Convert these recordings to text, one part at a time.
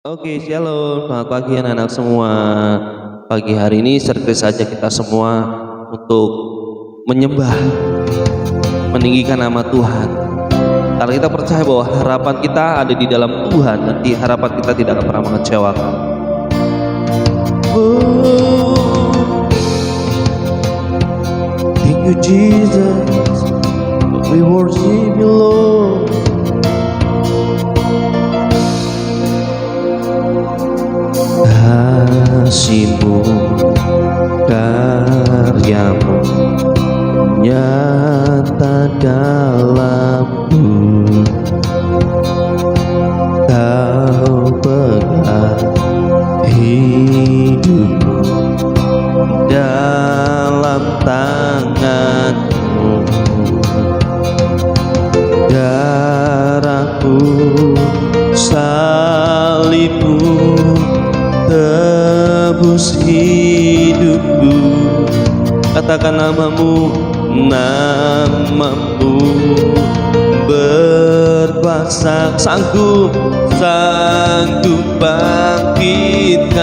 Oke, shalom. Selamat pagi anak-anak semua. Pagi hari ini sertai saja kita semua untuk menyembah, meninggikan nama Tuhan. Karena kita percaya bahwa harapan kita ada di dalam Tuhan, nanti harapan kita tidak akan pernah mengecewakan. Oh, thank you Jesus, we worship you Lord. Kasih-Mu, karya-Mu nyata dalamku. Kau pegang hidupku dalam tangan-Mu. Darah-Mu, salib-Mu tebus hidupku. Katakan namamu, namamu berkuasa, sanggup bangkitkan.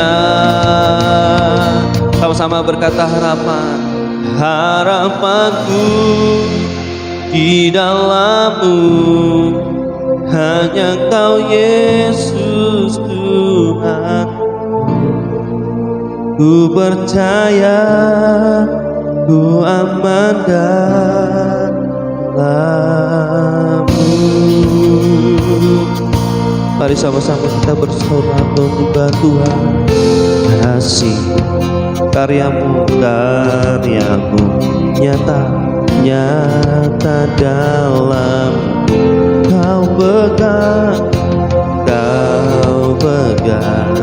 Sama-sama berkata harapanku di dalam-Mu, hanya Kau Yesus Tuhan. Ku percaya, ku aman dalam-Mu. Mari sama-sama kita bersorak menyembah Tuhan. Kasih karya-Mu, karya-Mu nyata dalam. Kau pegang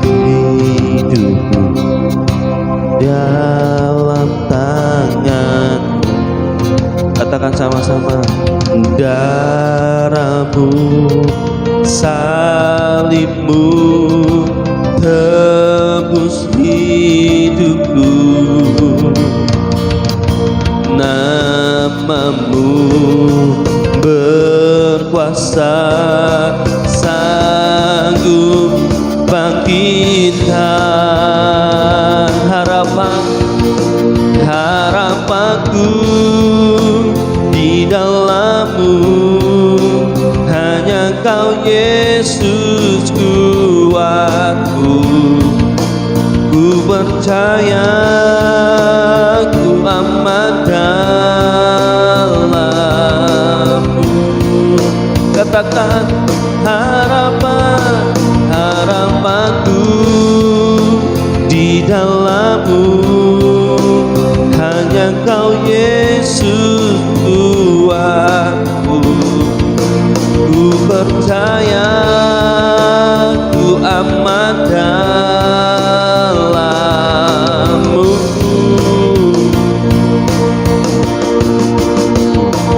hidupku dalam tangan. Katakan sama-sama, darah-Mu, salib-Mu tebus hidupku. Namamu berkuasa, sanggup bangkitkan. Harapanku di dalam-Mu, hanya Kau Yesus kuatku. Ku percaya, ku aman dalam-Mu. Katakan harapanku di dalam-Mu, hanya Kau Yesus kuatku. Ku percaya, ku aman dalam-Mu.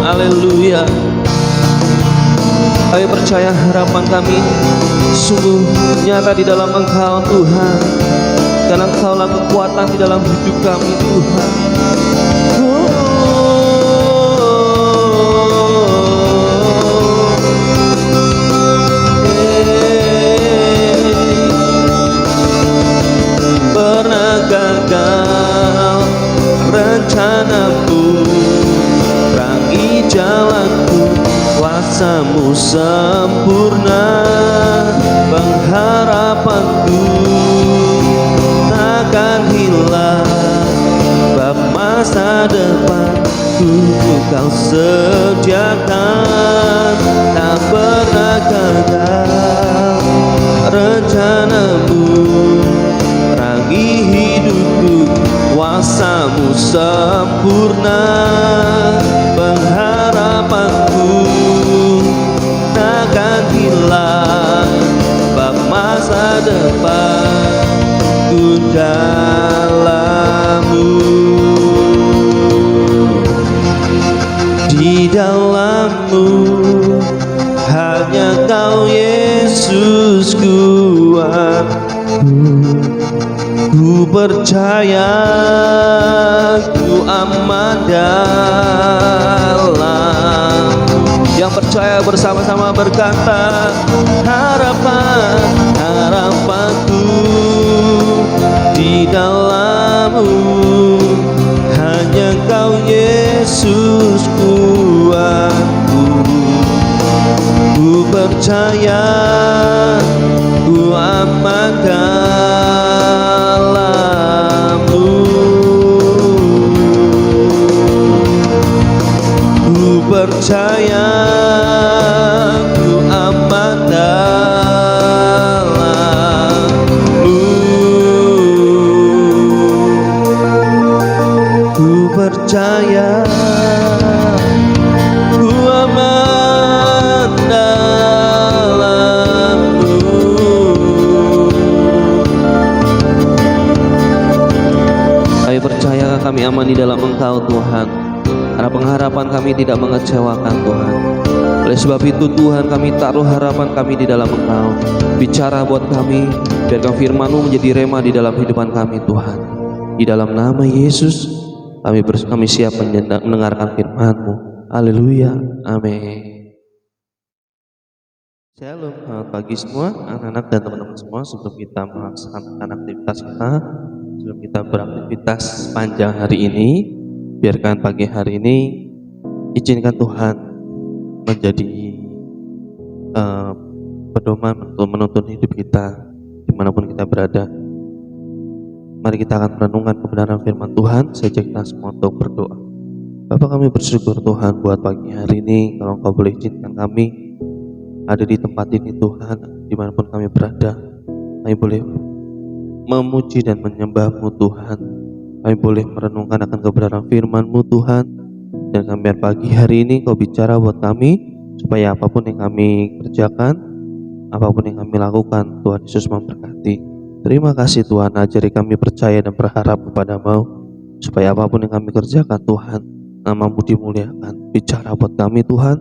Haleluya. Kami percaya harapan kami sungguh nyata di dalam Engkau Tuhan, karena Engkaulah kekuatan di dalam hidup kami Tuhan. Pernah gagal rencanamu, terangi jalanku, kuasa-Mu sempurna. Pengharapanku takkan hilang, bab masa depanku Kau sediakan. Tak pernah gagal rencana-Mu, terangi hidupku, kuasa-Mu sempurna. Pengharapanku takkan hilang, bab masa depanku dalam-Mu. Di dalam-Mu, hanya Kau Yesus kuatku. Ku percaya, ku aman dalam. Yang percaya bersama-sama berkata, harapan di dalam-Mu. Hanya Kau Yesus kuatku. Ku percaya, ku aman dalam-Mu. Ku percaya, ku aman dalam-Mu. Ku percaya, ku aman dalam-Mu. Kami percaya kami aman di dalam Engkau Tuhan, karena pengharapan kami tidak mengecewakan Tuhan. Oleh sebab itu Tuhan, kami taruh harapan kami di dalam Engkau. Bicara buat kami, biarkan firman-Mu menjadi rema di dalam kehidupan kami Tuhan. Di dalam nama Yesus kami siap mendengarkan firman-Mu. Haleluya, amin. Shalom, selamat pagi semua anak-anak dan teman-teman semua. Sebelum kita melaksanakan aktivitas kita, sebelum kita beraktivitas panjang hari ini, biarkan pagi hari ini izinkan Tuhan menjadi pedoman untuk menuntun hidup kita dimanapun kita berada. Mari kita akan merenungkan kebenaran firman Tuhan. Saya ajak kita semua untuk berdoa. Bapa, kami bersyukur Tuhan buat pagi hari ini. Kalau Engkau boleh izinkan kami ada di tempat ini Tuhan, dimanapun kami berada, kami boleh memuji dan menyembah-Mu Tuhan. Kami boleh merenungkan akan kebenaran firman-Mu Tuhan. Dan kami biar pagi hari ini Kau bicara buat kami, supaya apapun yang kami kerjakan, apapun yang kami lakukan, Tuhan Yesus memberkati. Terima kasih Tuhan, ajari kami percaya dan berharap kepada-Mu, supaya apapun yang kami kerjakan Tuhan, nama-Mu dimuliakan. Bicara buat kami Tuhan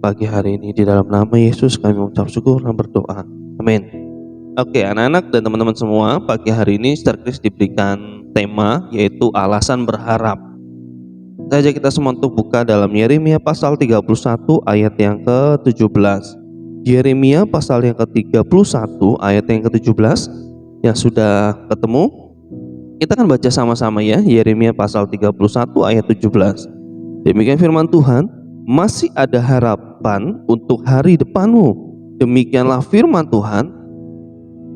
pagi hari ini, di dalam nama Yesus kami mengucap syukur dan berdoa, amin. Oke, anak-anak dan teman-teman semua, pagi hari ini Star Kris diberikan tema yaitu alasan berharap. Saya ajak kita semua untuk buka dalam Yeremia pasal 31 ayat yang ke-17. Yeremia pasal yang ke-31 ayat yang ke-17. Yang sudah ketemu, kita akan baca sama-sama ya. Yeremia pasal 31 ayat 17. Demikian firman Tuhan, masih ada harapan untuk hari depanmu. Demikianlah firman Tuhan,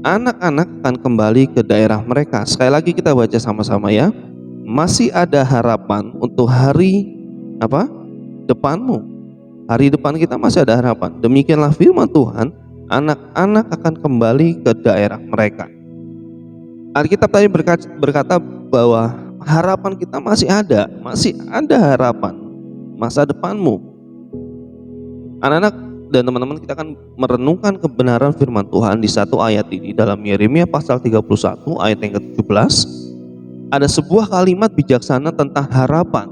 anak-anak akan kembali ke daerah mereka. Sekali lagi kita baca sama-sama ya. Masih ada harapan untuk hari depanmu. Hari depan kita masih ada harapan. Demikianlah firman Tuhan, anak-anak akan kembali ke daerah mereka. Alkitab tadi berkata bahwa harapan kita masih ada harapan masa depanmu. Anak-anak dan teman-teman, kita akan merenungkan kebenaran firman Tuhan di satu ayat ini dalam Yeremia pasal 31 ayat yang ke-17. Ada sebuah kalimat bijaksana tentang harapan.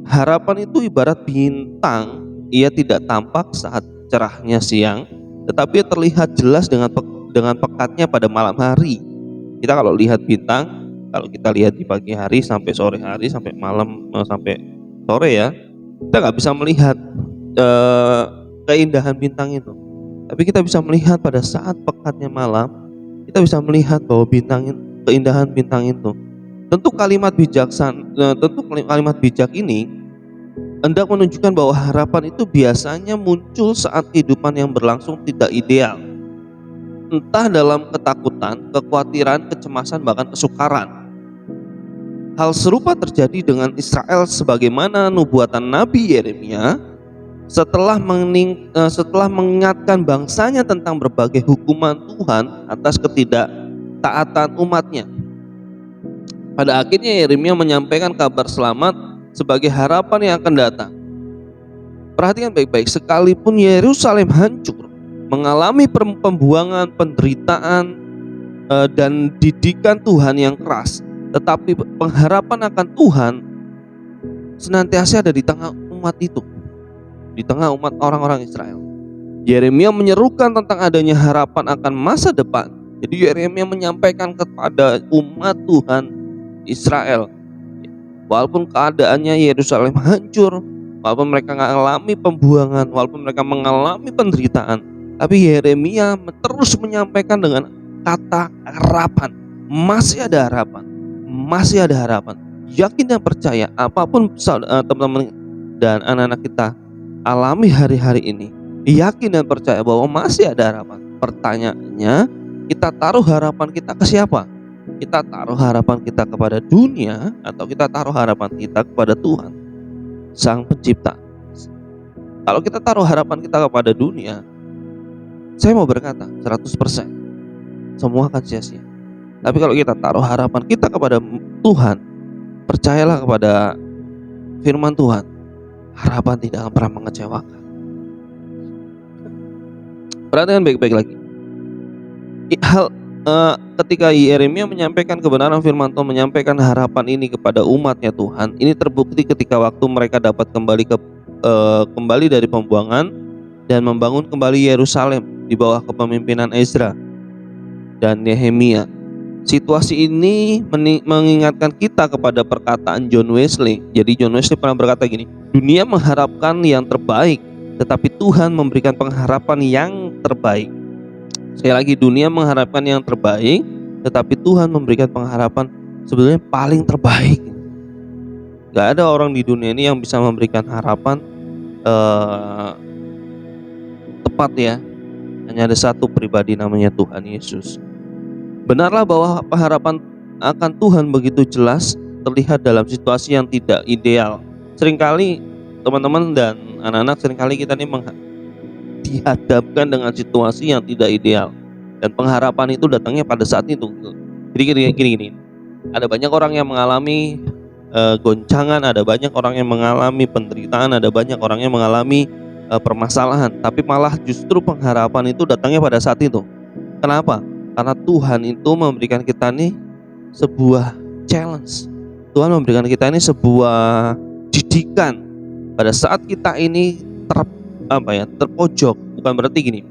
Harapan itu ibarat bintang, ia tidak tampak saat cerahnya siang, tetapi terlihat jelas dengan pekatnya pada malam hari. Kita kalau lihat bintang, kalau kita lihat di pagi hari sampai sore hari, sampai malam sampai sore ya, kita nggak bisa melihat keindahan bintang itu. Tapi kita bisa melihat pada saat pekatnya malam, kita bisa melihat bahwa keindahan bintang itu. Tentu kalimat bijak ini hendak menunjukkan bahwa harapan itu biasanya muncul saat kehidupan yang berlangsung tidak ideal. Entah dalam ketakutan, kekhawatiran, kecemasan, bahkan kesukaran. Hal serupa terjadi dengan Israel sebagaimana nubuatan Nabi Yeremia setelah mengingatkan bangsanya tentang berbagai hukuman Tuhan atas ketidaktaatan umatnya. Pada akhirnya Yeremia menyampaikan kabar selamat sebagai harapan yang akan datang. Perhatikan baik-baik, sekalipun Yerusalem hancur, mengalami pembuangan, penderitaan, dan didikan Tuhan yang keras, tetapi pengharapan akan Tuhan senantiasa ada di tengah umat itu, di tengah umat orang-orang Israel. Yeremia menyerukan tentang adanya harapan akan masa depan. Jadi Yeremia menyampaikan kepada umat Tuhan Israel, walaupun keadaannya Yerusalem hancur, walaupun mereka mengalami pembuangan, walaupun mereka mengalami penderitaan, tapi Yeremia terus menyampaikan dengan kata harapan. masih ada harapan, masih ada harapan. Yakin dan percaya apapun teman-teman dan anak-anak kita alami hari-hari ini, yakin dan percaya bahwa masih ada harapan. Pertanyaannya, kita taruh harapan kita ke siapa? Kita taruh harapan kita kepada dunia atau kita taruh harapan kita kepada Tuhan, Sang Pencipta? Kalau kita taruh harapan kita kepada dunia, saya mau berkata 100% semua akan sia-sia. Tapi kalau kita taruh harapan kita kepada Tuhan, percayalah kepada firman Tuhan, harapan tidak akan pernah mengecewakan. Perhatikan baik-baik lagi. Ketika Yeremia menyampaikan kebenaran firman Tuhan, menyampaikan harapan ini kepada umatnya Tuhan, ini terbukti ketika waktu mereka dapat kembali dari pembuangan dan membangun kembali Yerusalem di bawah kepemimpinan Ezra dan Nehemia. Situasi ini mengingatkan kita kepada perkataan John Wesley. Jadi John Wesley pernah berkata gini, dunia mengharapkan yang terbaik, tetapi Tuhan memberikan pengharapan yang terbaik. Sekali lagi, dunia mengharapkan yang terbaik, tetapi Tuhan memberikan pengharapan sebenarnya paling terbaik. Gak ada orang di dunia ini yang bisa memberikan harapan tepat ya. Hanya ada satu pribadi, namanya Tuhan Yesus. Benarlah bahwa pengharapan akan Tuhan begitu jelas terlihat dalam situasi yang tidak ideal. Seringkali teman-teman dan anak-anak, seringkali kita ini dihadapkan dengan situasi yang tidak ideal, dan pengharapan itu datangnya pada saat itu. Jadi gini, ada banyak orang yang mengalami goncangan, ada banyak orang yang mengalami penderitaan, ada banyak orang yang mengalami permasalahan, tapi malah justru pengharapan itu datangnya pada saat itu. Kenapa? Karena Tuhan itu memberikan kita nih sebuah challenge. Tuhan memberikan kita ini sebuah didikan. Pada saat kita ini terpojok, bukan berarti gini,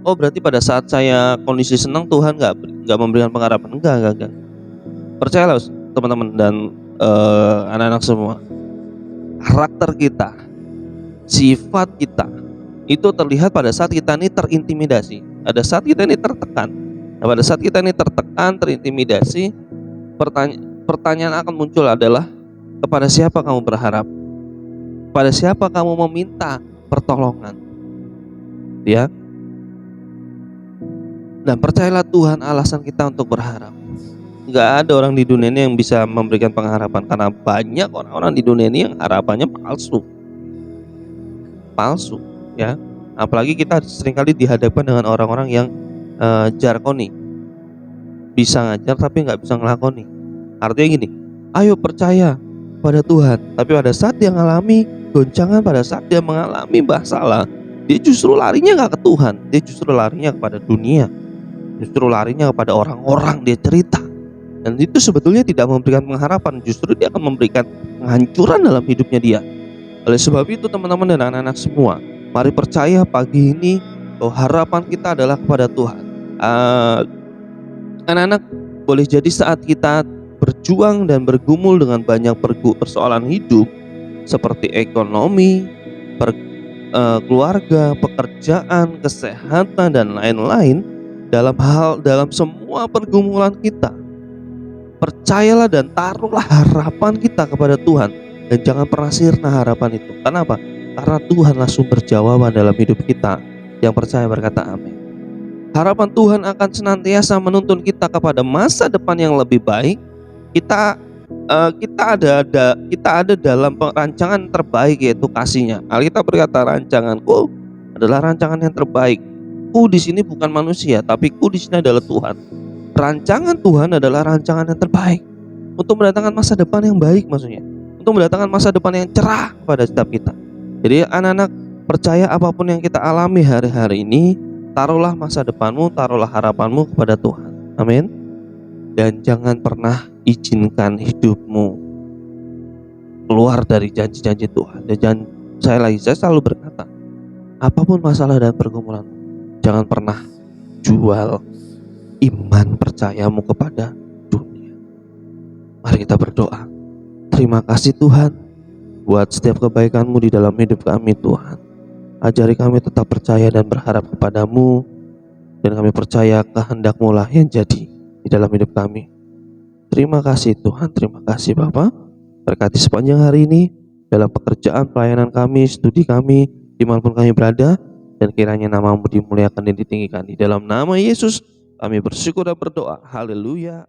oh berarti pada saat saya kondisi senang Tuhan nggak memberikan pengharapan. Enggak. Percayalah teman-teman dan anak-anak semua, karakter kita, sifat kita itu terlihat pada saat kita ini terintimidasi, pada saat kita ini tertekan. Nah, pada saat kita ini tertekan, terintimidasi, pertanyaan akan muncul adalah, kepada siapa kamu berharap? Pada siapa kamu meminta pertolongan? Ya. Dan percayalah, Tuhan alasan kita untuk berharap. Gak ada orang di dunia ini yang bisa memberikan pengharapan, karena banyak orang-orang di dunia ini yang harapannya palsu, ya. Apalagi kita seringkali dihadapkan dengan orang-orang yang jargoni, bisa ngajar tapi nggak bisa ngelakoni. Artinya gini, ayo percaya pada Tuhan, tapi pada saat dia mengalami goncangan, pada saat dia mengalami masalah, dia justru larinya nggak ke Tuhan, dia justru larinya kepada dunia, justru larinya kepada orang-orang, dia cerita. Dan itu sebetulnya tidak memberikan pengharapan, justru dia akan memberikan penghancuran dalam hidupnya dia. Oleh sebab itu teman-teman dan anak-anak semua, mari percaya pagi ini bahwa harapan kita adalah kepada Tuhan. Anak-anak, boleh jadi saat kita berjuang dan bergumul dengan banyak persoalan hidup seperti ekonomi, keluarga, pekerjaan, kesehatan, dan lain-lain, dalam semua pergumulan kita, percayalah dan taruhlah harapan kita kepada Tuhan, dan jangan pernah sirna harapan itu. Kenapa? Karena Tuhanlah sumber jawaban dalam hidup kita. Yang percaya berkata amin. Harapan Tuhan akan senantiasa menuntun kita kepada masa depan yang lebih baik. Kita ada dalam rancangan terbaik, yaitu kasih-Nya. Alkitab berkata, rancanganku adalah rancangan yang terbaik. Ku di sini bukan manusia, tapi ku di sini adalah Tuhan. Rancangan Tuhan adalah rancangan yang terbaik untuk mendatangkan masa depan yang baik, maksudnya untuk mendatangkan masa depan yang cerah pada setiap kita. Jadi anak-anak, percaya apapun yang kita alami hari-hari ini, taruhlah masa depanmu, taruhlah harapanmu kepada Tuhan. Amin. Dan jangan pernah izinkan hidupmu keluar dari janji-janji Tuhan. Dan saya selalu berkata, apapun masalah dan pergumulan, jangan pernah jual iman percayamu kepada dunia. Mari kita berdoa. Terima kasih Tuhan buat setiap kebaikan-Mu di dalam hidup kami Tuhan. Ajari kami tetap percaya dan berharap kepadamu, dan kami percaya kehendak-Mu lah yang jadi di dalam hidup kami. Terima kasih Tuhan, terima kasih Bapa. Berkati sepanjang hari ini dalam pekerjaan pelayanan kami, studi kami, dimanapun kami berada, dan kiranya nama-Mu dimuliakan dan ditinggikan. Di dalam nama Yesus kami bersyukur dan berdoa. Haleluya.